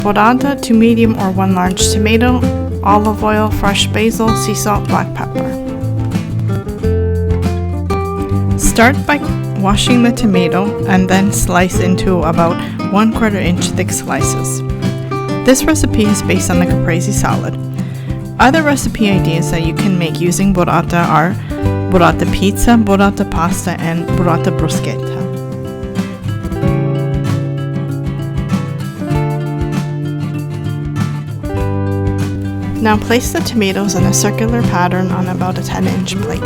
burata, 2 medium or 1 large tomato, olive oil, fresh basil, sea salt, black pepper. Start by washing the tomato and then slice into about 1/4 inch thick slices. This recipe is based on the caprese salad. Other recipe ideas that you can make using burrata are burrata pizza, burrata pasta, and burrata bruschetta. Now place the tomatoes in a circular pattern on about a 10-inch plate.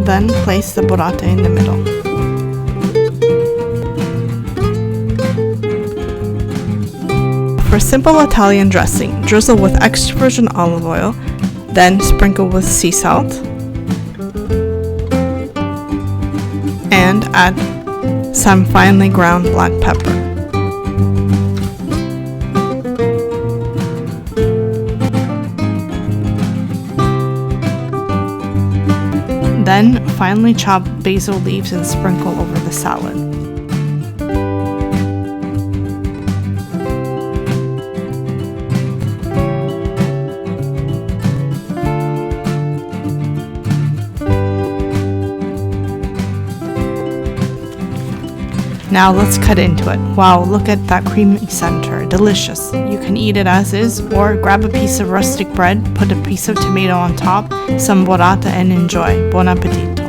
Then place the burrata in the middle. For simple Italian dressing, drizzle with extra virgin olive oil, then sprinkle with sea salt, and add some finely ground black pepper. Then finely chop basil leaves and sprinkle over the salad. Now let's cut into it. Wow, look at that creamy center. Delicious. You can eat it as is, or grab a piece of rustic bread, put a piece of tomato on top, some burrata, and enjoy. Buon appetito.